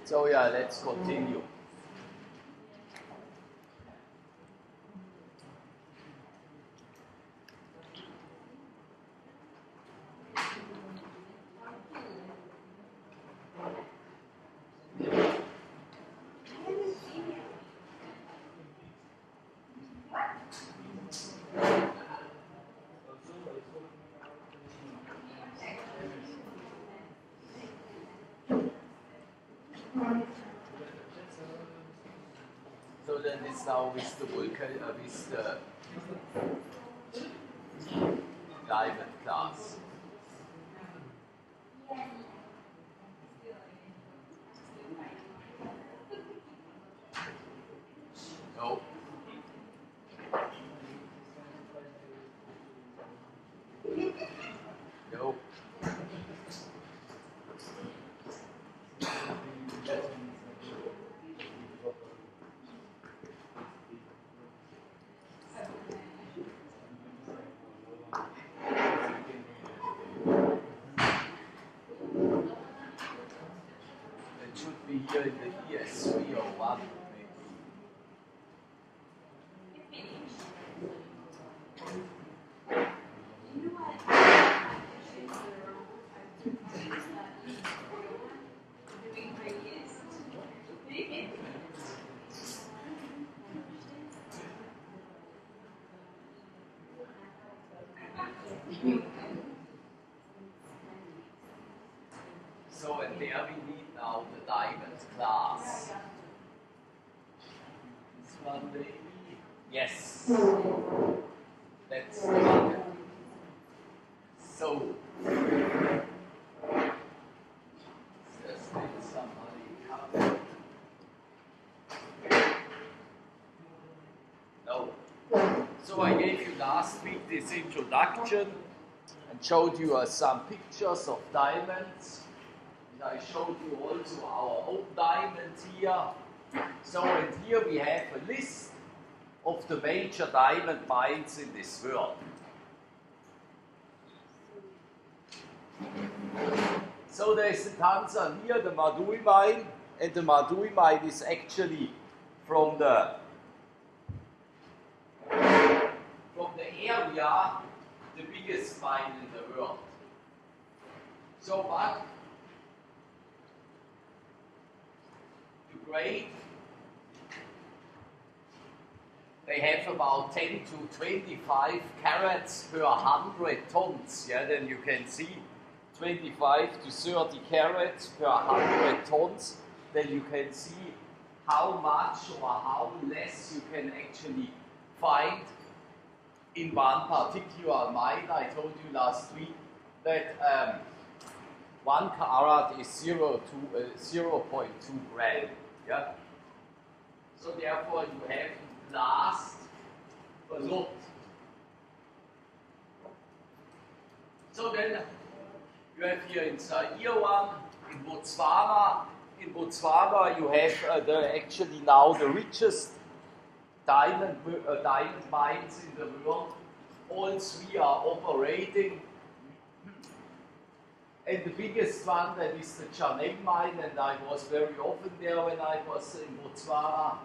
So yeah, let's continue. So then it's now with the with the diamond class. No. No. It should be here in the ES301 maybe. So and there we need now the diamond class. This one maybe? Yes. That's the one. So just need somebody come. No. So I gave you last week this introduction and showed you some pictures of diamonds. And I showed you also our own diamonds here. So and here we have a list of the major diamond mines in this world. So there's in Tanzania the Madui mine, and the Madui mine is actually from the area the biggest mine in the world. So but the grade, they have about 10 to 25 carats per 100 tons. Yeah, then you can see 25 to 30 carats per 100 tons. Then you can see how much or how less you can actually find in one particular mine. I told you last week that 1 carat is 0.2 gram. Yeah? So therefore you have to blast a lot. So then you have here in Zaire one, in Botswana. In Botswana you have actually now the richest diamond mines in the world. All three are operating. And the biggest one, that is the Chaneng mine, and I was very often there when I was in Botswana.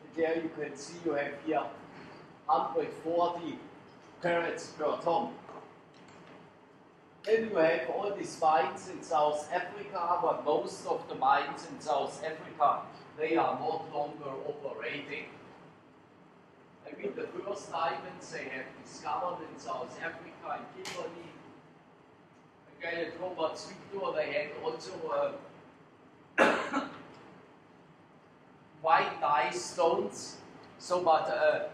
And there you can see you have here 140 carats per ton. Then you have all these mines in South Africa, but most of the mines in South Africa, they are no longer operating. I mean, the first diamonds they have discovered in South Africa, in Kimberley. Again, at Robert's Victor, they had also quite nice stones. So, but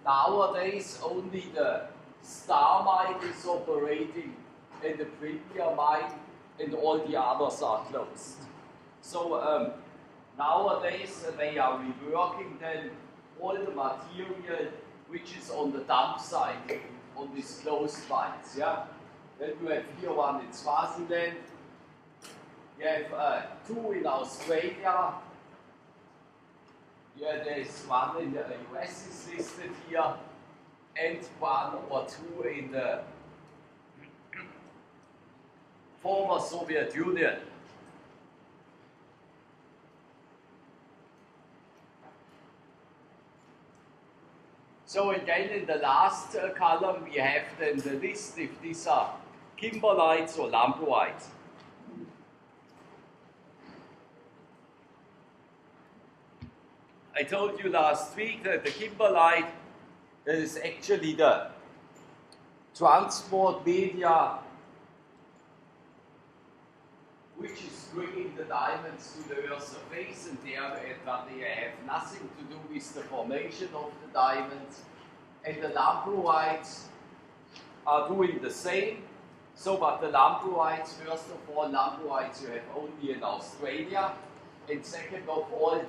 nowadays only the Star mine is operating, and the Premier mine, and all the others are closed. So nowadays they are reworking then all the material which is on the dump site on these closed mines. Yeah? Then you have here one in Swaziland, you have 2 in Australia, yeah, there's one in the US is listed here, and 1 or 2 in the former Soviet Union. So again, in the last column, we have then the list if these are kimberlites or lamproites. I told you last week that the kimberlite is actually the transport media which is bringing the diamonds to the Earth's surface, and they have nothing to do with the formation of the diamonds. And the lamproites are doing the same. So, but the lamproites, first of all, lamproites you have only in Australia. And second of all,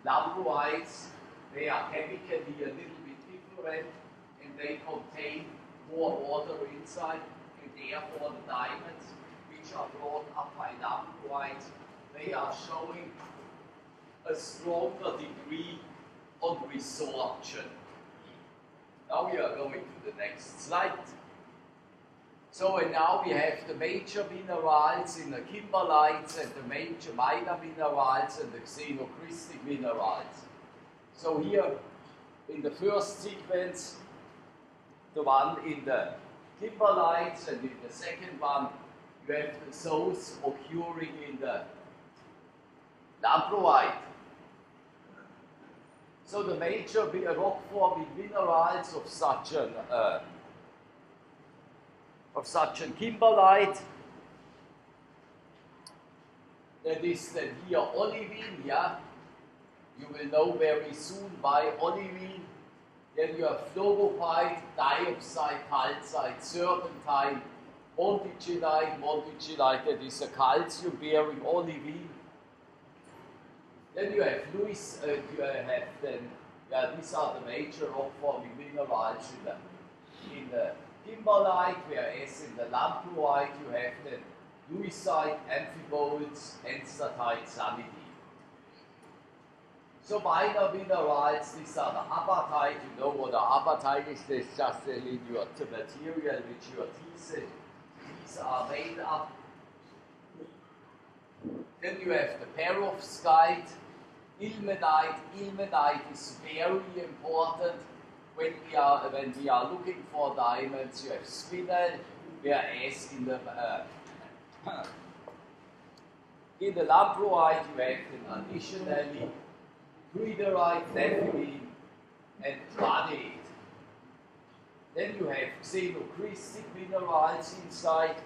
lamproites, they are chemically a little bit different, and they contain more water inside, and therefore the diamonds which are brought up by lamproites, they are showing a stronger degree of resorption. Now we are going to the next slide. So, and now we have the major minerals in the kimberlites and the major minor minerals and the xenocrystic minerals. So here in the first sequence, the one in the kimberlites, and in the second one you have those occurring in the lamproite. So the major rock-forming minerals of such an kimberlite, that is then here olivine, yeah? You will know very soon why olivine. Then you have phlogopite, diopside, calcite, serpentine, montigelite, that is a calcium-bearing olivine. Then you have these are the major rock-forming minerals in the kimberlite, whereas in the lamproite you have the leucite, amphiboles, enstatite, sanidine. So minor minerals, these are the apatite. You know what the apatite is? It's just the material which your teeth are made up. Then you have the perovskite, ilmenite. Ilmenite is very important when we are looking for diamonds. You have spinel, whereas in the lamproite you have additionally hydrite, nepheline, and granite. Then you have xenocrystic minerals inside.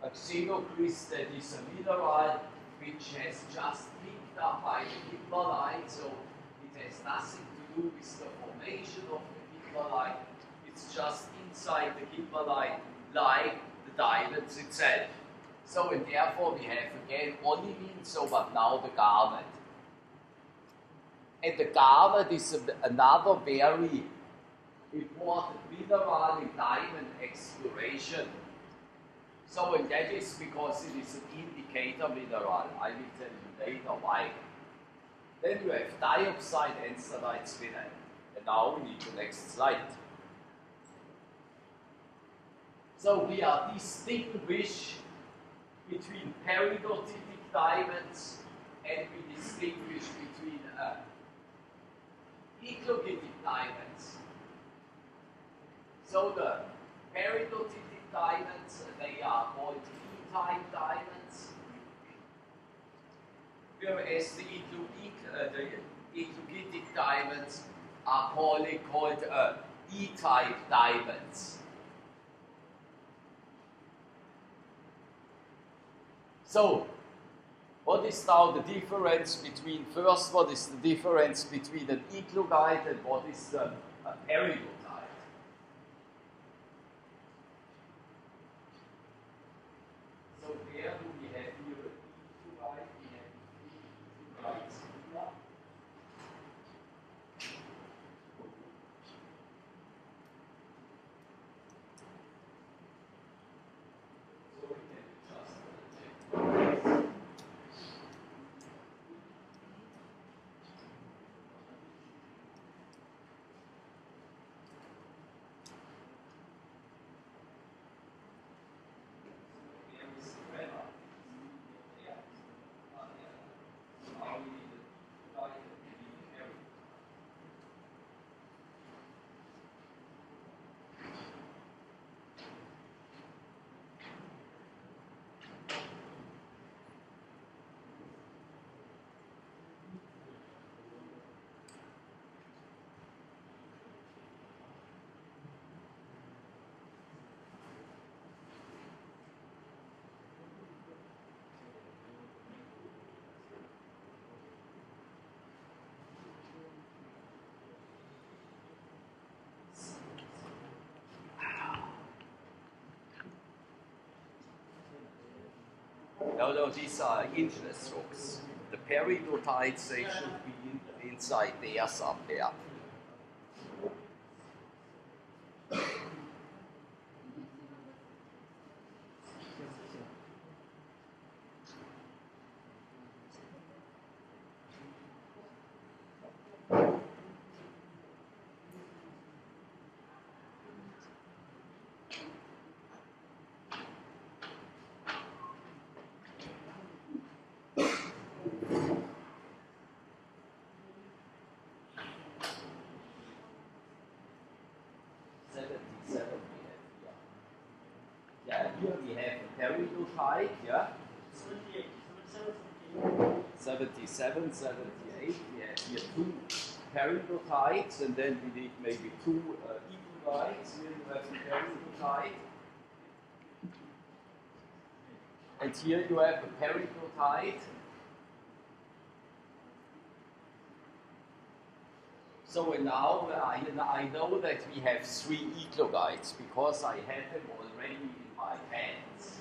A xenocryst, that is a mineral which has just picked up by the kimberlite, so it has nothing to do with the formation of the kimberlite. It's just inside the kimberlite, like the diamonds itself. So, and therefore we have again olivine, so but now the garnet. And the garnet is another very important mineral in diamond exploration. So, and that is because it is an indicator mineral. I will tell you later why. Then you have diopside, enstatite, spinel. And now we need the next slide. So we are distinguish between peridotitic diamonds, and we distinguish between eclogitic diamonds. So the peridotitic diamonds, they are called E-type diamonds, whereas the eclogitic diamonds are called E-type diamonds. So, what is now the difference between, first, what is the difference between an eclogite and what is a peridotite? So, where do we have here an eclogite? We have eclogites here. So, we can just check. No, these are inless rocks. The peridotites, they should be inside there somewhere. Here we have a peridotite, yeah? 77, 78, we have here two peridotites, and then we need maybe two eclogites. Here you have a peridotite. And here you have a peridotite. So now I know that we have three eclogites because I had them already in my hands.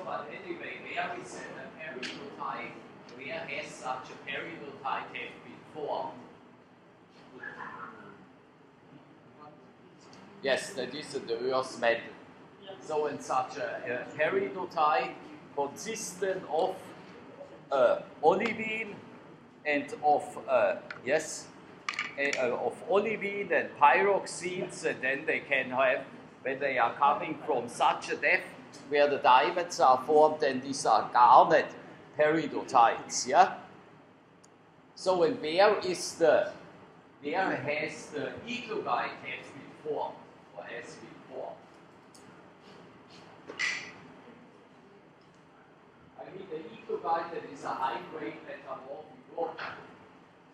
But anyway, where is a peridotite? Where has such a peridotite have been formed? Yes, that is the earth metal. So, in such a peridotite consistent of olivine and of of olivine and pyroxenes, and then they can have, when they are coming from such a depth where the diamonds are formed, and these are garnet peridotites, yeah? So, and where has the eclogite has been formed, or has been formed? I mean, the eclogite, that is a high-grade metamorphic rock.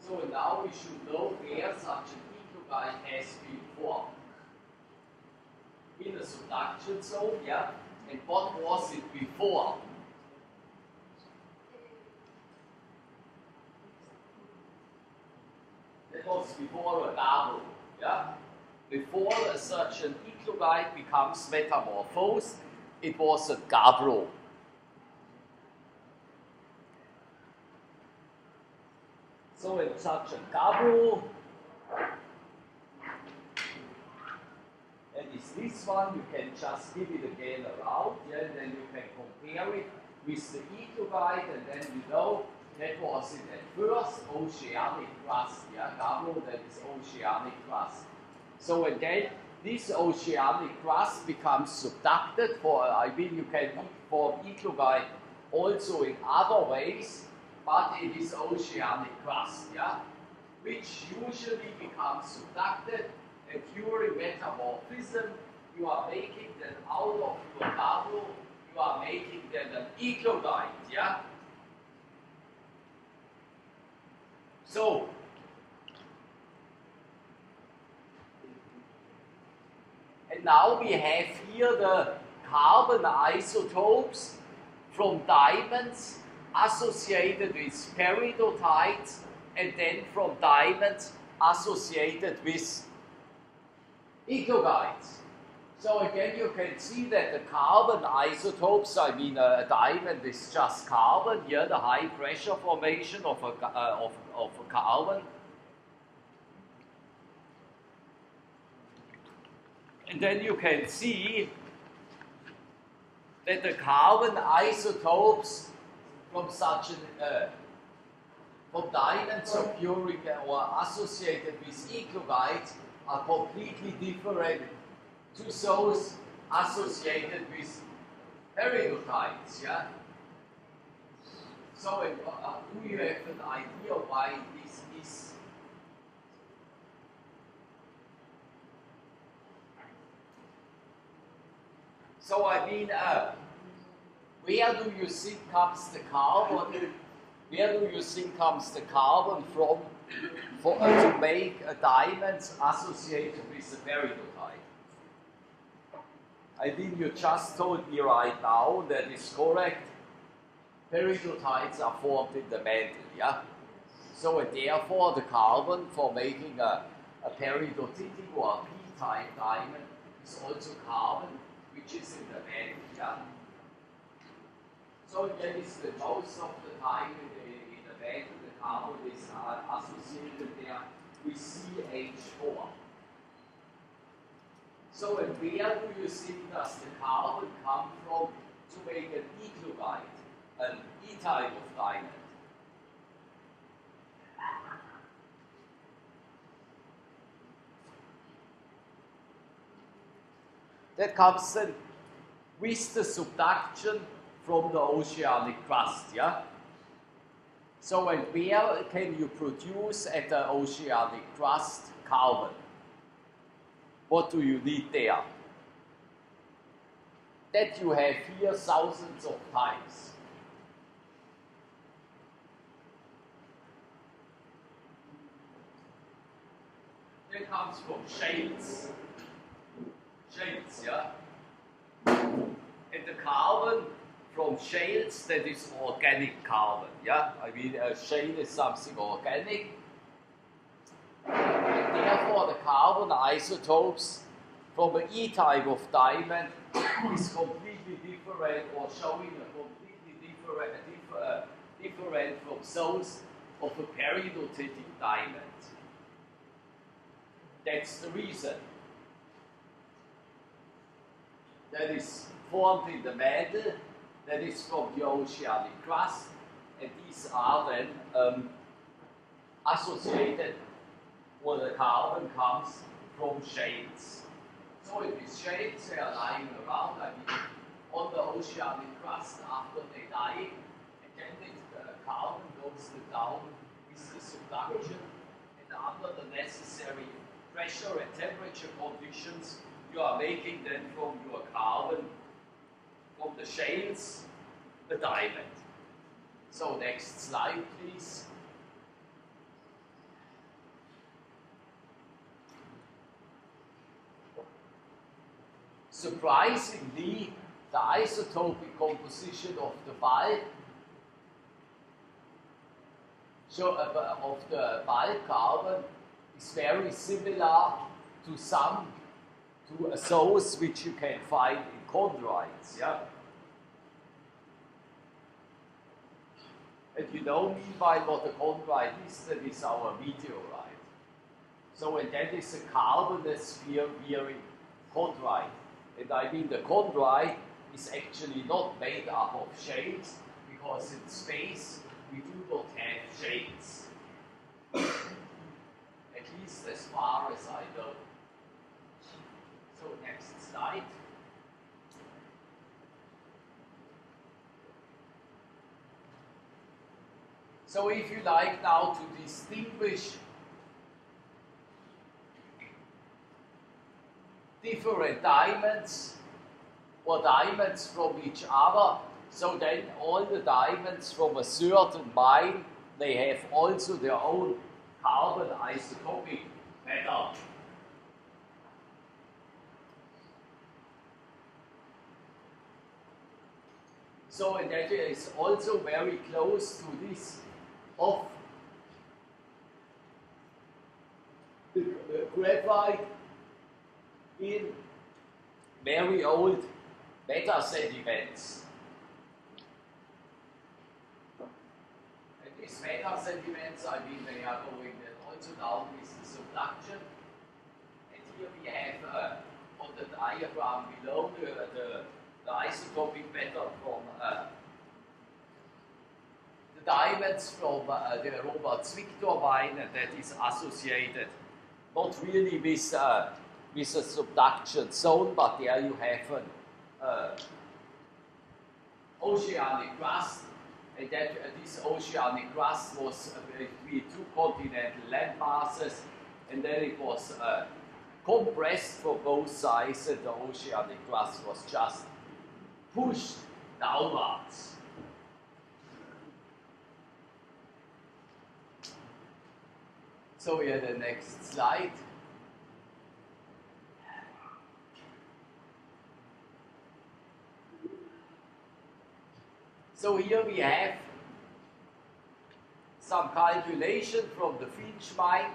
So now we should know where such an eclogite has been in a subduction zone, yeah? And what was it before? That was before a double, yeah? Before such an eclogite becomes metamorphosed, it was a gabbro. So in such a gabbro, and is this one, you can just give it again around, yeah, and then you can compare it with the eclogite, and then you know that was it at first, oceanic crust, yeah, gabbro, that is oceanic crust. So again, this oceanic crust becomes subducted for, I mean, you can form eclogite also in other ways, but it is oceanic crust, yeah, which usually becomes subducted, and during metamorphism, you are making then out of your gabbro, you are making then an eclogite, yeah. So, and now we have here the carbon isotopes from diamonds associated with peridotites, and then from diamonds associated with eclogites. So again, you can see that the carbon isotopes, I mean, a diamond is just carbon, here the high pressure formation of a carbon. And then you can see that the carbon isotopes from such an from diamonds occurring or associated with eclogites are completely different to those associated with peridotites. Yeah. So do you have an idea why this is? So I mean, where do you think comes the carbon? Where do you think comes the carbon from to make a diamonds associated with a peridotite? I think you just told me right now that is correct. Peridotites are formed in the mantle, yeah? So and therefore the carbon for making a peridotitic or a p-type diamond is also carbon, which is in the mantle, yeah? So again, it's the most of the time in the mantle, the carbon is associated there with CH4. So and where do you think does the carbon come from to make an eclogite, an E-type of diamond? That comes then with the subduction from the oceanic crust, yeah? So, and where can you produce at the oceanic crust carbon? What do you need there? That you have here thousands of times. That comes from shales. Shales, yeah? And the carbon from shales, that is organic carbon, yeah? I mean, a shale is something organic. And therefore, the carbon isotopes from an E-type of diamond is completely different, or showing a completely different from those of a peridotitic diamond. That's the reason. That is formed in the mantle, that is from the oceanic crust, and these are then associated, or the carbon comes from shales. So if these shales they are lying around, I mean, on the oceanic crust after they die, and then the carbon goes down with the subduction, and under the necessary pressure and temperature conditions, you are making then from your carbon, from the shales, a diamond. So next slide, please. surprisingly, the isotopic composition of the bulk of the bulk carbon is very similar to those which you can find in chondrites. Yeah? And you know, meanwhile, what a chondrite is, that is our meteorite. So, and that is a carbonate sphere-bearing chondrite. And I mean, the chondrite is actually not made up of shades, because in space we do not have shades. At least as far as I know. So, next slide. So if you like now to distinguish different diamonds or diamonds from each other, so then all the diamonds from a certain mine, they have also their own carbon isotopic pattern. So and that is also very close to this of the graphite in very old meta sediments. And these meta sediments, I mean, they are going then also down with the subduction. And here we have on the diagram below the isotopic pattern from the diamonds from the Robert Zwicktor mine, and that is associated not really with a subduction zone, but there you have an oceanic crust, and that this oceanic crust was between two continental land masses, and then it was compressed from both sides, and the oceanic crust was just pushed downwards. So here the next slide. So here we have some calculation from the Finch mine.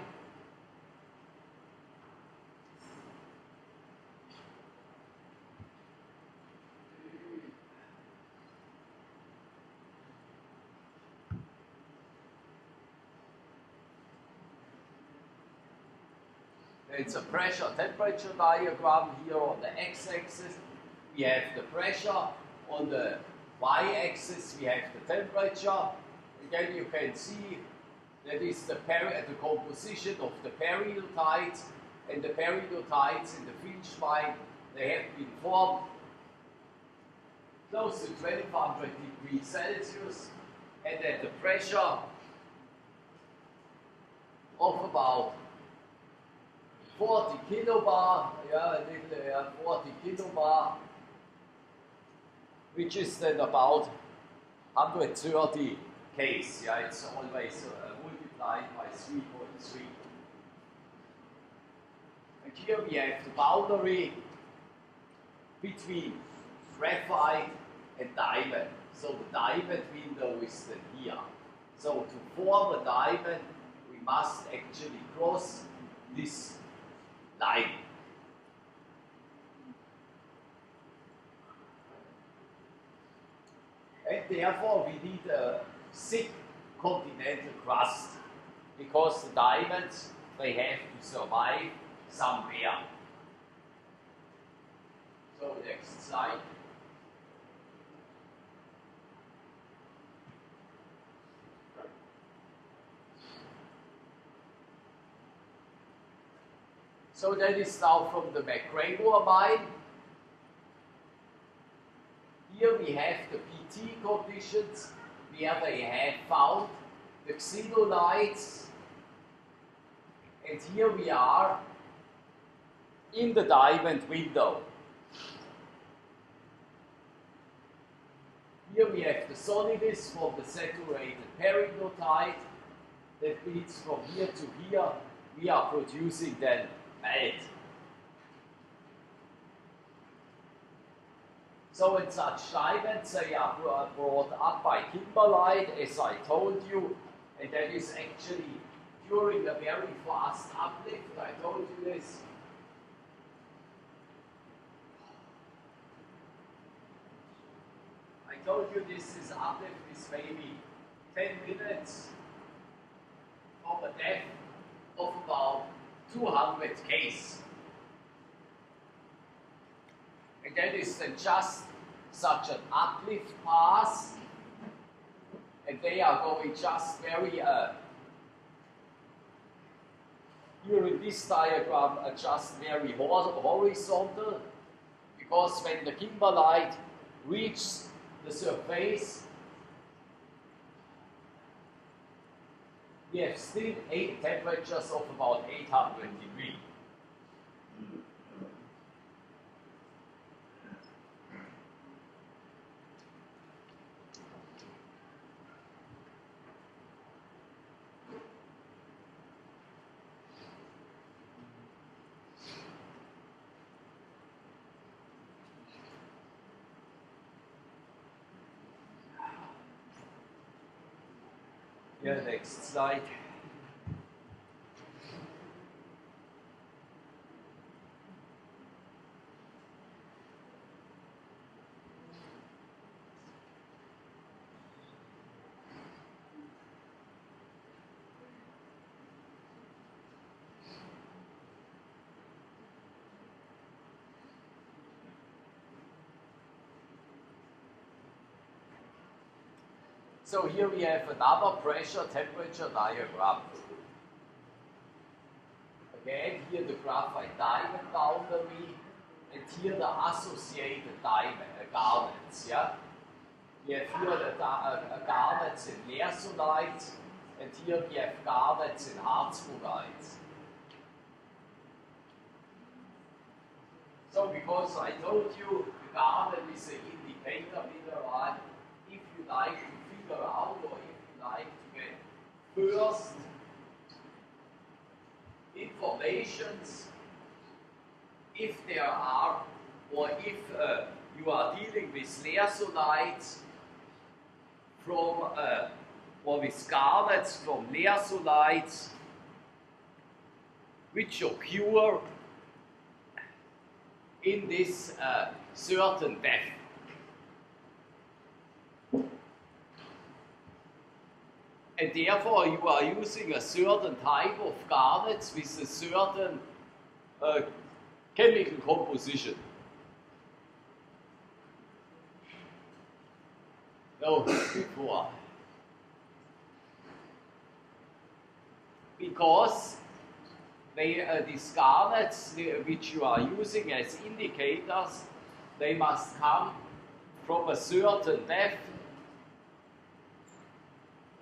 It's a pressure-temperature diagram here on the x-axis. We have the pressure. On the y-axis, we have the temperature. Again, you can see that is the composition of the peridotite. And the peridotite in the Finch mine, they have been formed close to 1200 degrees Celsius. And at the pressure of about 40 kilobar, yeah, a little 40 kilobar, which is then about 130 Ks. Yeah, it's always multiplied by 3.3. And here we have the boundary between graphite and diamond. So the diamond window is then here. So to form a diamond, we must actually cross this line. And therefore we need a thick continental crust, because the diamonds, they have to survive somewhere. So next slide. So that is now from the McGregor mine. Here we have the PT conditions where they have found the xenolites. And here we are in the diamond window. Here we have the solidus from the saturated peridotite. That means from here to here we are producing then melt. So in such diamonds, they are brought up by kimberlite, as I told you, and that is actually during a very fast uplift. I told you this. I told you this uplift is maybe 10 minutes of a depth of about 200 Ks. And that is then just such an uplift pass, and they are going just very, here in this diagram, just very horizontal, because when the kimberlite reaches the surface, we have still temperatures of about 800 degrees. Yeah, next slide. So here we have another pressure temperature diagram. Again, here the graphite diamond boundary, and here the associated garnets. Yeah, we have here the garnets in lersolite, and here we have garnets in harzburgite. So because I told you the garnet is an indicator mineral, if you like to figure out, or if you like to get first informations, if there are, or if you are dealing with lersolite from, or with garnets from lersolite, which occur in this certain depth. And therefore you are using a certain type of garnets with a certain chemical composition. No, before. Because these garnets which you are using as indicators, they must come from a certain depth.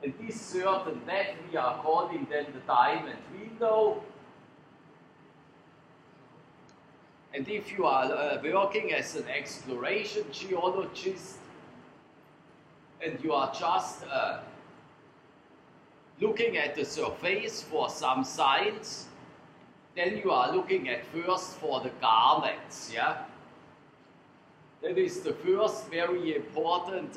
And this certain depth we are calling then the diamond window. And if you are working as an exploration geologist, and you are just looking at the surface for some signs, then you are looking at first for the garnets, yeah? That is the first very important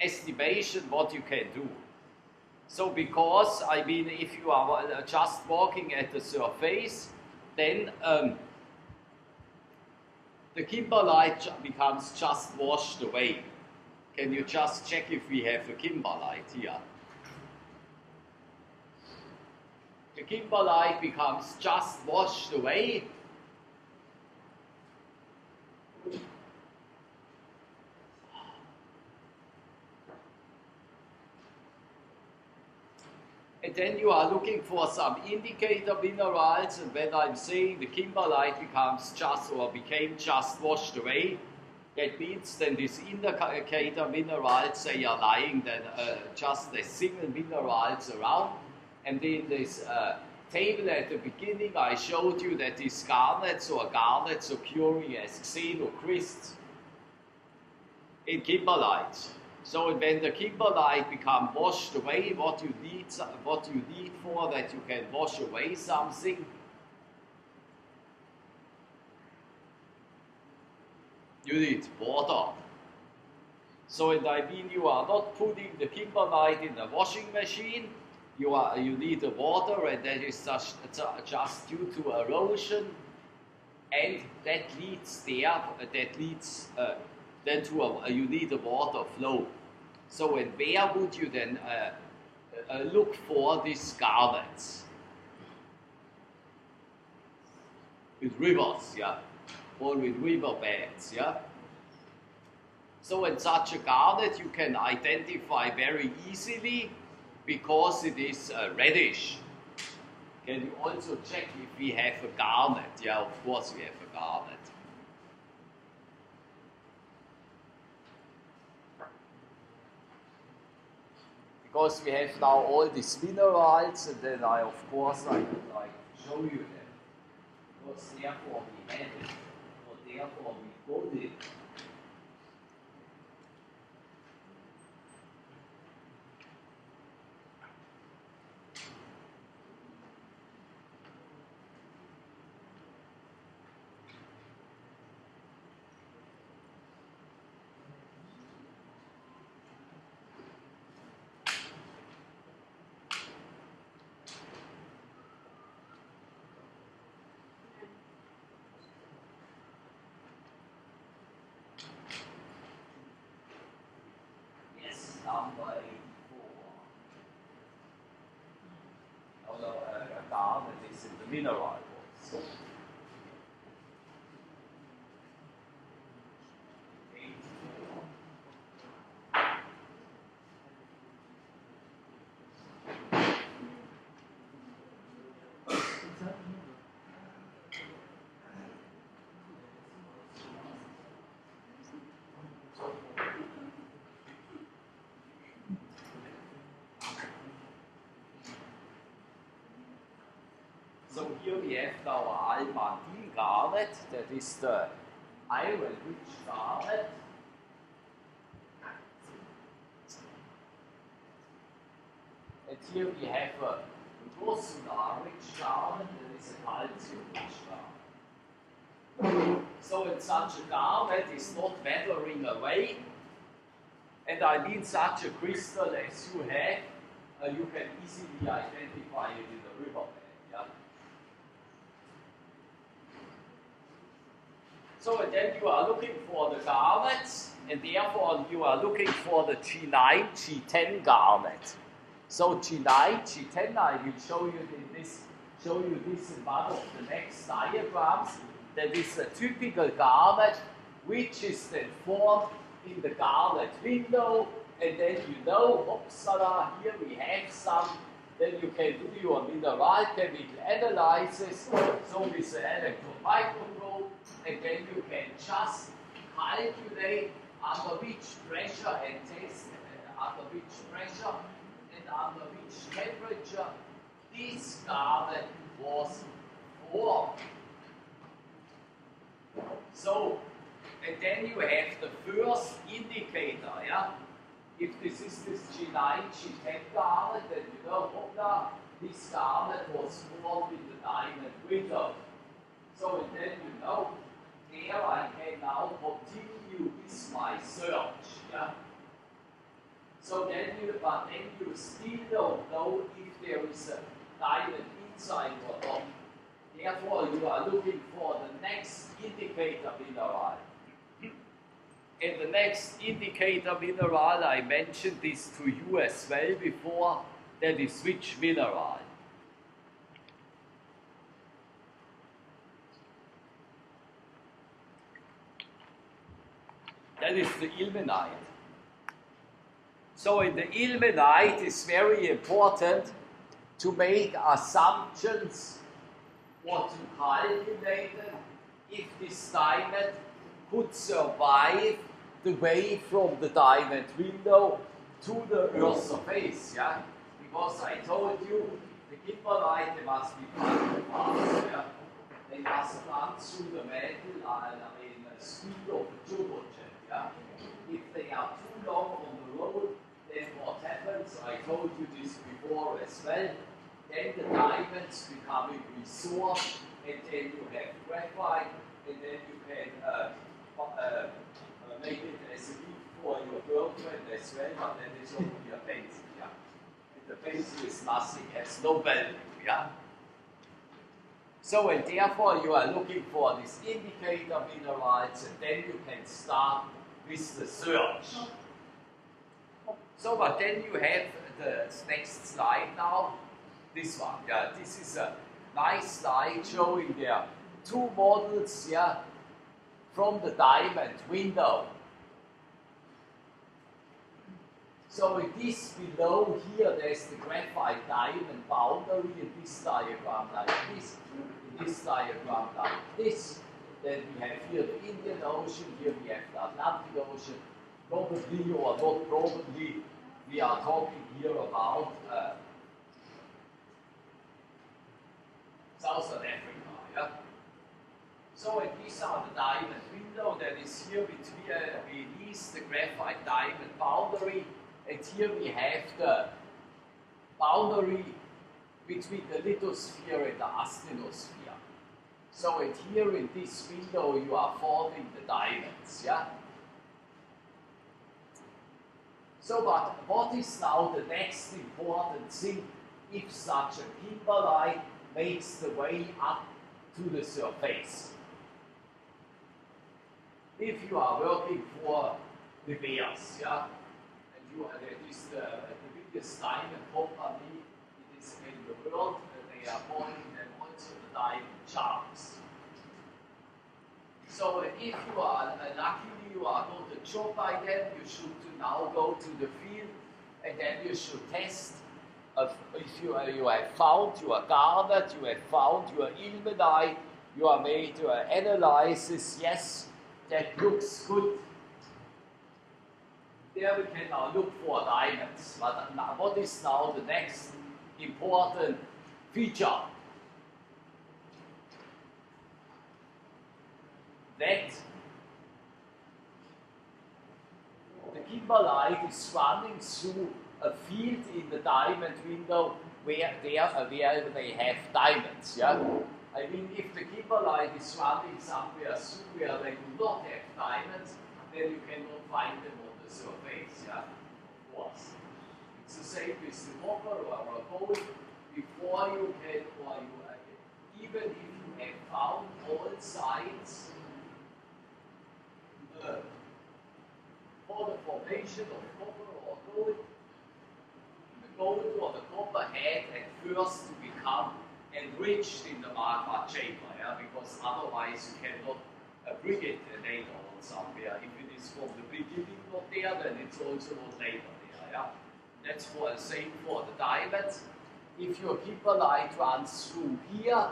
estimation what you can do. So because, I mean, if you are just walking at the surface, then the kimberlite becomes just washed away. Can you just check if we have a kimberlite here? The kimberlite becomes just washed away. And then you are looking for some indicator minerals, and when I'm saying the kimberlite becomes just or became just washed away, that means then these indicator minerals, they are lying then just as single minerals around. And in this table at the beginning, I showed you that these garnets occurring as xenocrysts in kimberlite. So when the kimberlite become washed away, what you need for that you can wash away something, you need water. So, and I mean, you are not putting the kimberlite in the washing machine. You need the water, and that is just due to erosion, and that leads then to you need a water flow. So, and where would you then look for these garnets? With rivers, yeah, or with riverbeds, yeah. So in such a garnet you can identify very easily because it is reddish. Can you also check if we have a garnet? Yeah, of course we have a garnet. Because we have now all these minerals, and then I would like to show you them. Because therefore we have it, or therefore we got it. Number 84. Although a garnet is in the mineral walls. 84. So here we have our almandine garnet, that is the iron-rich garnet. And here we have a gossamer-rich garnet, that is a calcium-rich garnet. So in such a garnet is not weathering away, and I mean such a crystal as you have, you can easily identify it in the riverbed. Yeah? So and then you are looking for the garnets, and therefore you are looking for the G9, G10 garnet. So G9, G10, I will show you this in one of the next diagrams. That is a typical garnet, which is then formed in the garnet window, and then you know, Uppsala, here we have some. Then you can do your mineral chemical analysis, so with the electron microscope, and then you can just calculate under which pressure and test under which pressure and under which temperature this garnet was formed. So, and then you have the first indicator, yeah? If this is this G9, G10 garnet, then you know, hoppla, this garnet was formed in the diamond window. So, and then you know, there I can now continue with my search, yeah? So then you still don't know if there is a diamond inside or not. Therefore, you are looking for the next indicator mineral. And the next indicator mineral, I mentioned this to you as well before, that is which mineral? That is the ilmenite. So in the ilmenite, it's very important to make assumptions or to calculate if this diamond could survive the way from the diamond window to the Earth's surface, yeah? Because I told you, the kimberlite, they must be quite fast, yeah? They must run through the metal in the speed of a turbojet, yeah? If they are too long on the road, then what happens, I told you this before as well, then the diamonds becoming resorbed, and then you have graphite, and then you can as well, but then it's only a pencil. Yeah? And the pencil is nothing, has no value. Yeah? So, and therefore you are looking for this indicator minerals, and then you can start with the search. So, but then you have the next slide now, this one. Yeah, this is a nice slide showing there two models, yeah, from the diamond window. So it is below here, there's the graphite diamond boundary in this diagram like this, in this diagram like this. Then we have here the Indian Ocean, here we have the Atlantic Ocean. Probably or not probably, we are talking here about Southern Africa. Yeah? So and these are the diamond window that is here between we lease the graphite diamond boundary. And here we have the boundary between the lithosphere and the asthenosphere. So and here in this window you are forming the diamonds, yeah? So but what is now the next important thing if such a kimberlite makes the way up to the surface? If you are working for the Bears, yeah? It is the biggest diamond company it is in the world. They are calling them also the diamond sharks. So if you are luckily you are got a job by them, you should now go to the field and then you should test if you have found your garnet, you have found your ilmenite, you are made your analysis, yes, that looks good. There we can now look for diamonds. But now, what is now the next important feature? That the kimberlite is running through a field in the diamond window where they have diamonds. Yeah? I mean, if the kimberlite is running somewhere through where they do not have diamonds, then you cannot find them on the surface, yeah, of course. It's the same with the copper or gold. Before you can, or you, even if you have found all sides for the formation of copper or gold, the gold or the copper had at first to become enriched in the magma chamber, yeah, because otherwise you cannot bring it later on somewhere. If it is from the beginning not there, then it's also not later there. Yeah? That's for the same for the diamonds. If your kimberlite runs through here,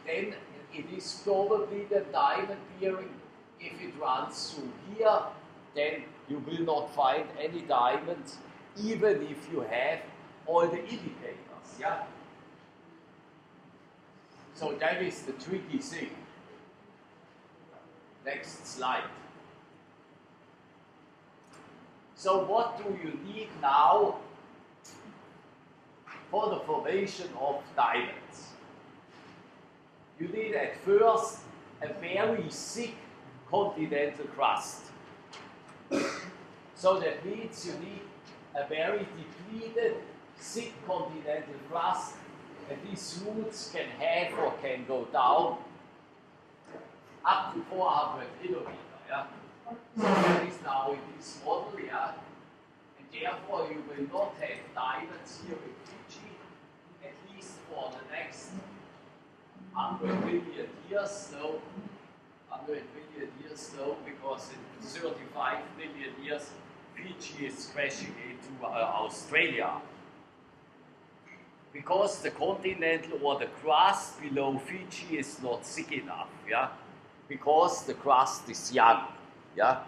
then it is probably the diamond bearing. If it runs through here, then you will not find any diamonds, even if you have all the indicators. Yeah? So that is the tricky thing. Next slide. So what do you need now for the formation of diamonds? You need at first a very thick continental crust. So that means you need a very depleted, thick continental crust, and these roots can have or can go down up to 400 kilometers. Yeah? So that is now in this model, yeah? And therefore you will not have diamonds here in Fiji, at least for the next 100 million years, no. 100 million years, no, because in 35 million years, Fiji is crashing into Australia. Because the continental or the crust below Fiji is not thick enough, yeah? Because the crust is young, yeah?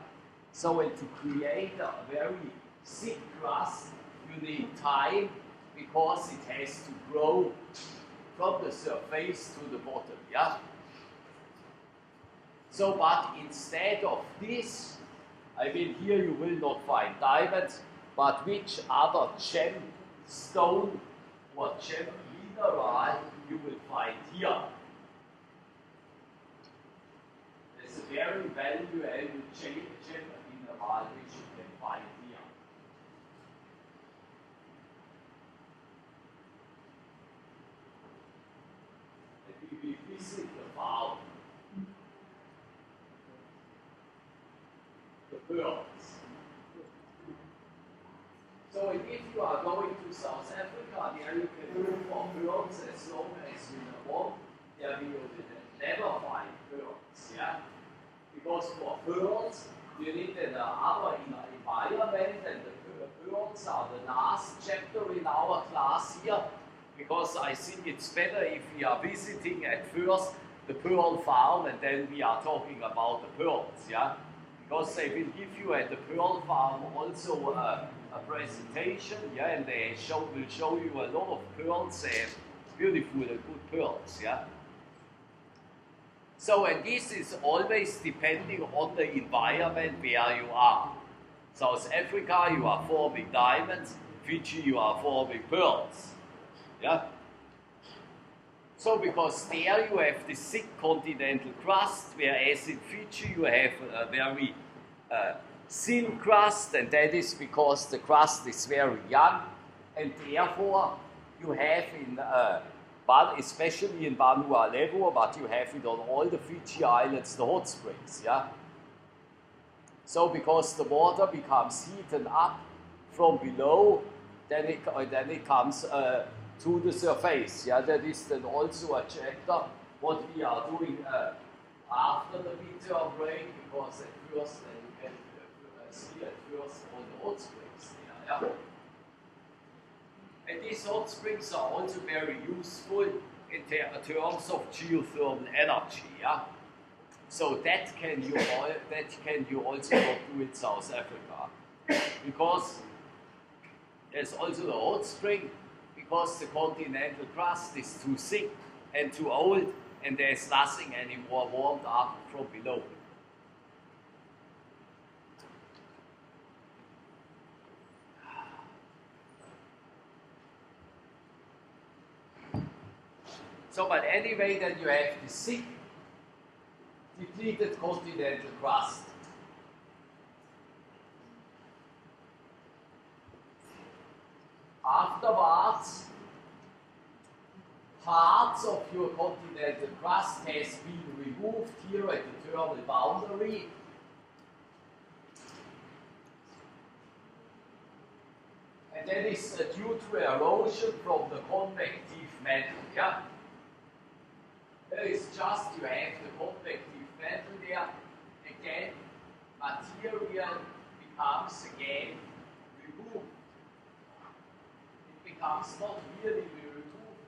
So to create a very thick crust, you need time because it has to grow from the surface to the bottom, yeah? So, but instead of this, I mean, here you will not find diamonds, but which other gemstone or gem mineral you will find here? There's a very valuable gem mineral which you can pearls. So if you are going to South Africa, there you can look for pearls as long as you want. There you will never find pearls, yeah? Because for pearls, you need another environment, and the pearls are the last chapter in our class here, because I think it's better if we are visiting at first the pearl farm and then we are talking about the pearls, yeah? Because they will give you at the pearl farm also a presentation, yeah, and they will show you a lot of pearls and beautiful and good pearls, yeah? So, and this is always depending on the environment where you are. South Africa, you are forming diamonds. Fiji, you are forming pearls. Yeah? So, because there you have the thick continental crust, whereas in Fiji you have a very thin crust, and that is because the crust is very young, and therefore you have in especially in Vanua Levu, but you have it on all the Fiji islands, the hot springs, yeah? So because the water becomes heated up from below, then it comes to the surface, yeah? That is then also a chapter what we are doing after the midterm break, because at first then you can see at first all the hot springs there, yeah? And these hot springs are also very useful in terms of geothermal energy, yeah? So that can you also do in South Africa, because there's also the hot spring, because the continental crust is too thick and too old, and there's nothing anymore warmed up from below. So, but anyway, then you have the thick, depleted continental crust. Afterwards, parts of your continental crust has been removed here at the thermal boundary. And that is due to erosion from the convective mantle, yeah? There is just, you have the convective mantle there, again, material becomes again removed. It becomes not really removed,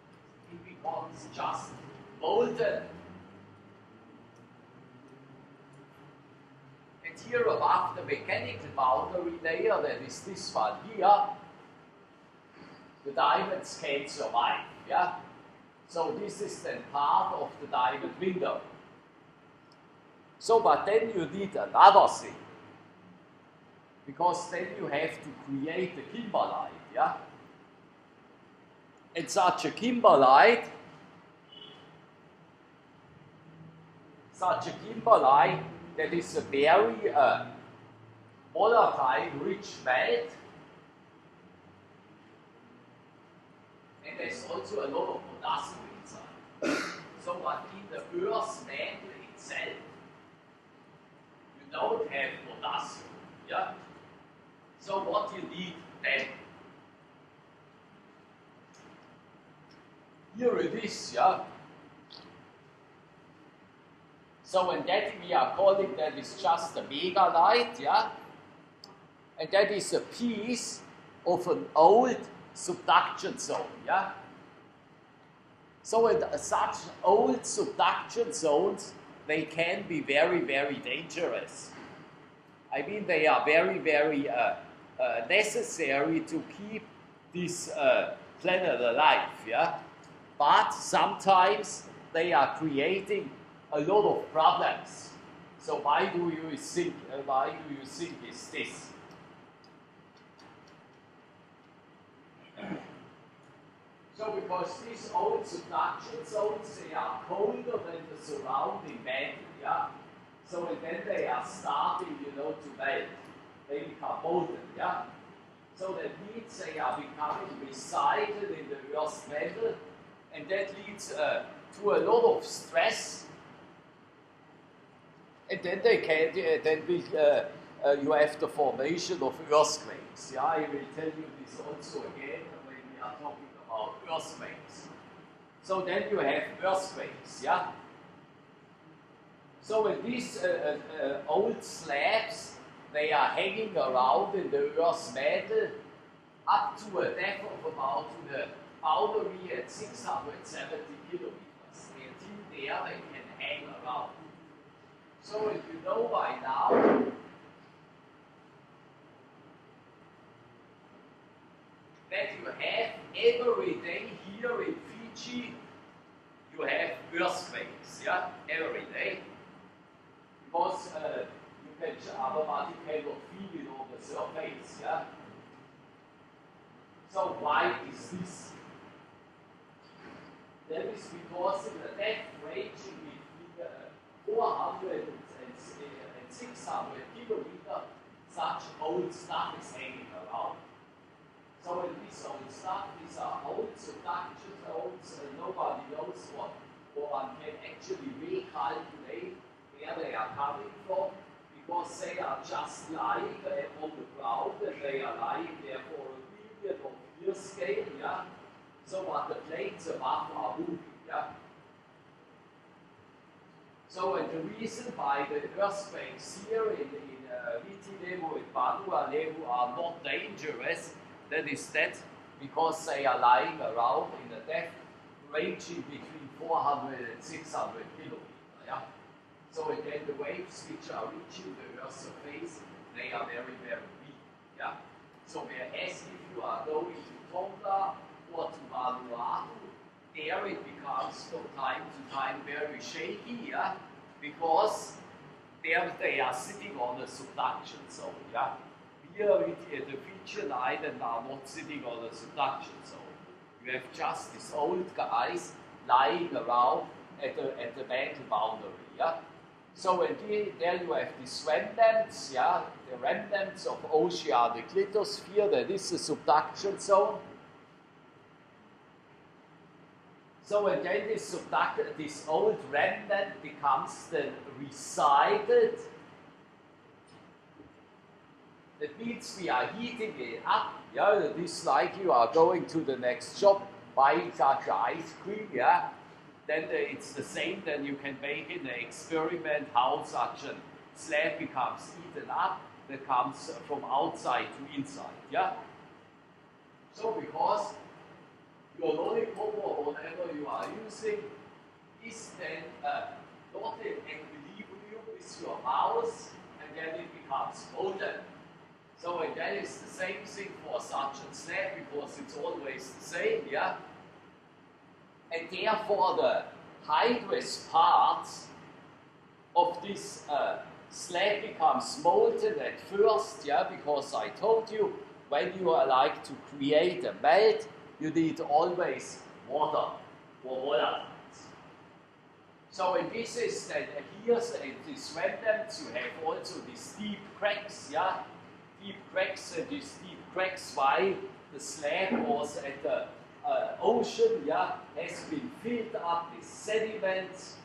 it becomes just molten. And here above the mechanical boundary layer, that is this one here, the diamonds can survive, yeah? So this is then part of the diamond window. So, but then you need another thing, because then you have to create a kimberlite, yeah? And such a kimberlite that is a very volatile, rich melt, and there's also a lot of potassium inside. So, but in the Earth's mantle itself, you don't have potassium, yeah? So what you need then? Here it is, yeah? So, and that we are calling that is just a megalite, yeah? And that is a piece of an old subduction zone, yeah? So in such old subduction zones, they can be very, very dangerous. I mean, they are very, very necessary to keep this planet alive, yeah? But sometimes they are creating a lot of problems. So why do you think is this? So because these old subduction zones, they are colder than the surrounding mantle, yeah? So and then they are starting, you know, to melt. They become molten, yeah? So that means they are becoming recycled in the Earth's mantle, and that leads to a lot of stress. And then they can, you have the formation of earthquakes. Yeah, I will tell you this also again when we are talking about earthquakes. So then you have earthquakes, yeah. So in these old slabs, they are hanging around in the earth's mantle up to a depth of about to the boundary at 670 kilometers. Until there, they can hang around. So if you know by now that you have every day here in Fiji, you have earthquakes, yeah, every day. Because you can, otherwise you cannot feel it on the surface, yeah. So why is this? That is because in the depth ranging between 400 and 600 kilometers, such old stuff is hanging around. So in this old stuff, these are old subduction zones, and nobody knows what one can actually recalculate where they are coming from, because they are just lying on the ground, and they are lying there for a period of year scale, yeah. So but the planes above are moving, yeah. So and the reason why the earthquakes here in Viti-Levu and Vanua-Levu are not dangerous, that is that because they are lying around in a depth ranging between 400 and 600 kilometers, yeah. So again, the waves which are reaching the Earth's surface, they are very, very weak. Yeah. So whereas if you are going to Tonga or to Vanuatu, there it becomes from time to time very shaky, yeah, because there they are sitting on a subduction zone. Yeah. Here the Fijian island are not sitting on a subduction zone. You have just these old guys lying around at the mantle boundary. Yeah. So there you have these remnants, yeah, the remnants of oceanic lithosphere, that is the subduction zone. So and then this old remnant becomes then resided. That means we are heating it up, yeah, that is like you are going to the next shop, buying such ice cream, yeah. Then it's the same, then you can make in the experiment how such a slab becomes eaten up, that comes from outside to inside, yeah? So because your lollipop or whatever you are using is then not in equilibrium with your mouth, and then it becomes molten. So and that is the same thing for such a slab, because it's always the same, yeah? And therefore the hydrous parts of this slab becomes molten at first, yeah, because I told you when you are like to create a melt, you need always water for volatiles. So in this is that here in these remnants you have also these deep cracks, yeah, deep cracks, and these deep cracks while the slab was at the ocean, yeah, has been filled up with sediments.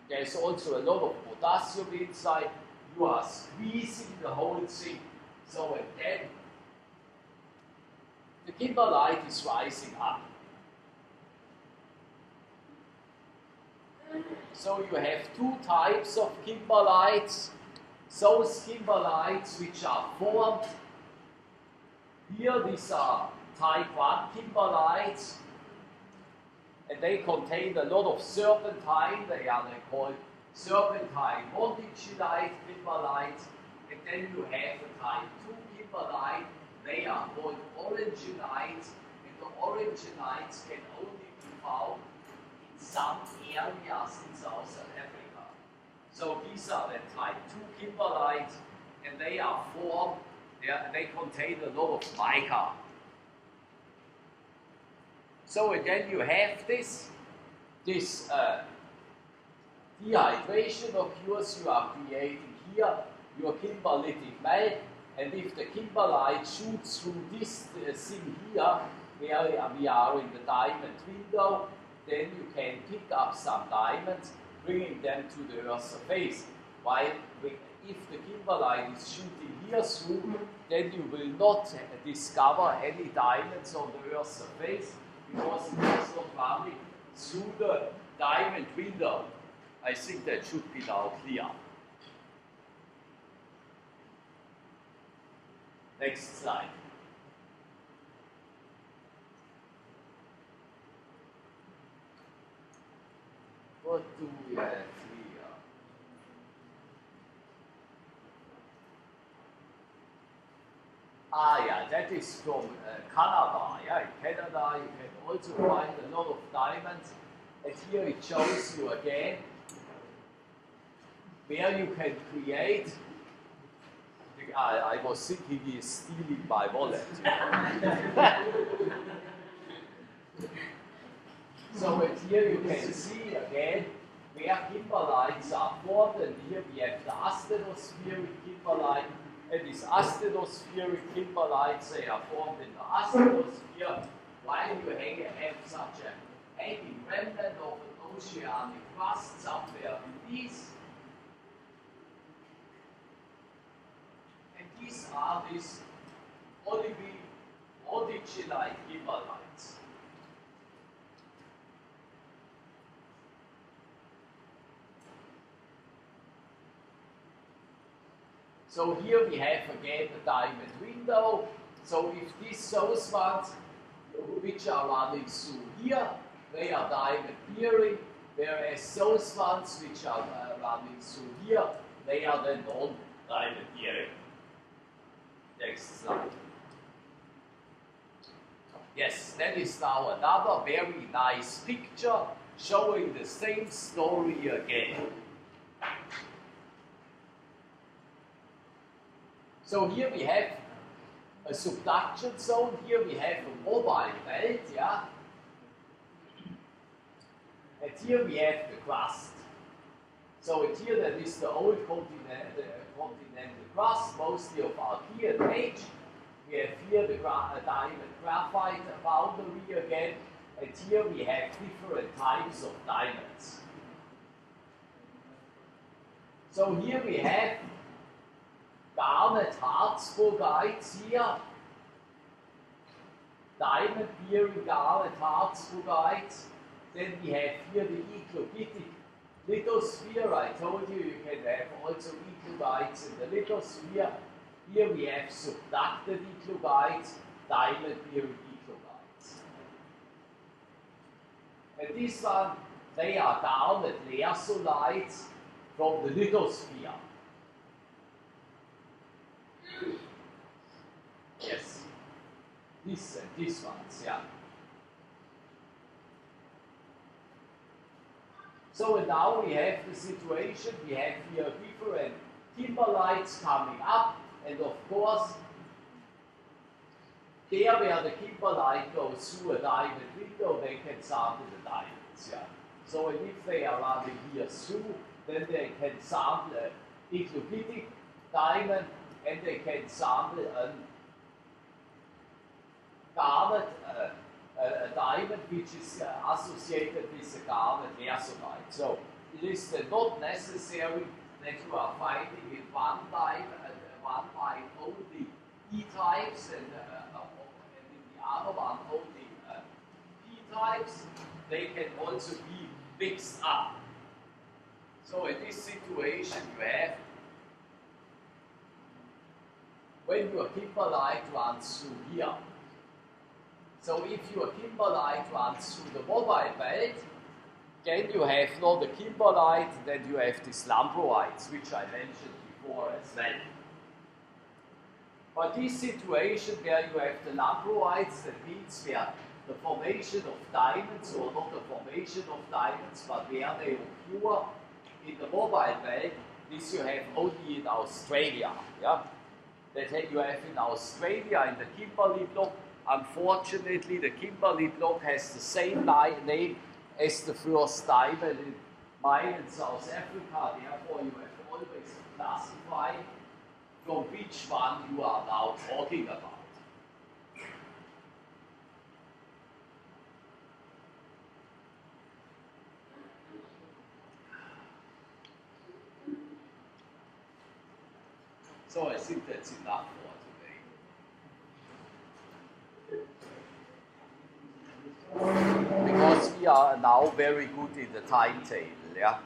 There's also a lot of potassium inside. You are squeezing the whole thing. So and then the kimberlite is rising up. So you have two types of kimberlites. Those kimberlites which are formed here, these are type 1 kimberlites, and they contain a lot of serpentine. They called serpentine montichinite kimberlites. And then you have the type 2 kimberlite. They are called orangenites, and the orangenites can only be found in some areas in Southern Africa. So these are the type 2 kimberlites, and they are formed, they contain a lot of mica. So again you have this dehydration occurs. You are creating here your kimberlitic melt, and if the kimberlite shoots through this thing here, where we are in the diamond window, then you can pick up some diamonds, bringing them to the Earth's surface. while if the kimberlite is shooting here through, then you will not discover any diamonds on the Earth's surface because it is not running through the diamond window. I think that should be now clear. Next slide. What do we have here? Ah, yeah, that is from Canada. Yeah, in Canada you can also find a lot of diamonds. And here it shows you again where you can create. I was thinking he is stealing my wallet. So here you can see again where kimberlites are formed, and here we have the astenospheric kimberlite, and these astenospheric kimberlites, they are formed in the astenosphere, while you have such a hanging remnant of an oceanic crust somewhere beneath. And these are these oliginite kimberlites. So here we have again the diamond window. So if these those ones which are running through here, they are diamond bearing, whereas those ones which are running through here, they are the non-diamond bearing. Next slide. Yes, that is now another very nice picture showing the same story again. So here we have a subduction zone, here we have a mobile belt, yeah? And here we have the crust. So here that is the old continental crust, mostly of Archean age. We have here the diamond graphite boundary again, and here we have different types of diamonds. So here we have garnet harzburgites here, diamond bearing garnet harzburgites. Then we have here the eclogitic lithosphere. I told you you can have also eclogites in the lithosphere. Here we have subducted eclogites, diamond bearing eclogites. And this one, they are garnet lersulites from the lithosphere. Yes, this and these ones, yeah. So now we have the situation, we have here different kimberlites coming up, and of course, there where the kimberlite goes through a diamond window, they can sample the diamonds, yeah. So if they are running here through, then they can sample an eclogitic diamond, and they can sample a garnet, a diamond which is associated with a garnet lersulite. So it is not necessary that you are finding in one line only E types and in the other one only P types. They can also be mixed up. So in this situation you have, when your kimberlite runs through here, so if your kimberlite runs through the mobile belt, then you have not the kimberlite, then you have these lamproites, which I mentioned before as well. But this situation where you have the lamproites, that means where the formation of diamonds, or not the formation of diamonds, but where they occur in the mobile belt, this you have only in Australia. Yeah? That you have in Australia in the Kimberley block. Unfortunately, the Kimberley block has the same name as the first diamond in mine in South Africa. Therefore, you have always to classify from which one you are now talking about. So I think that's enough for today. Because we are now very good in the timetable, yeah?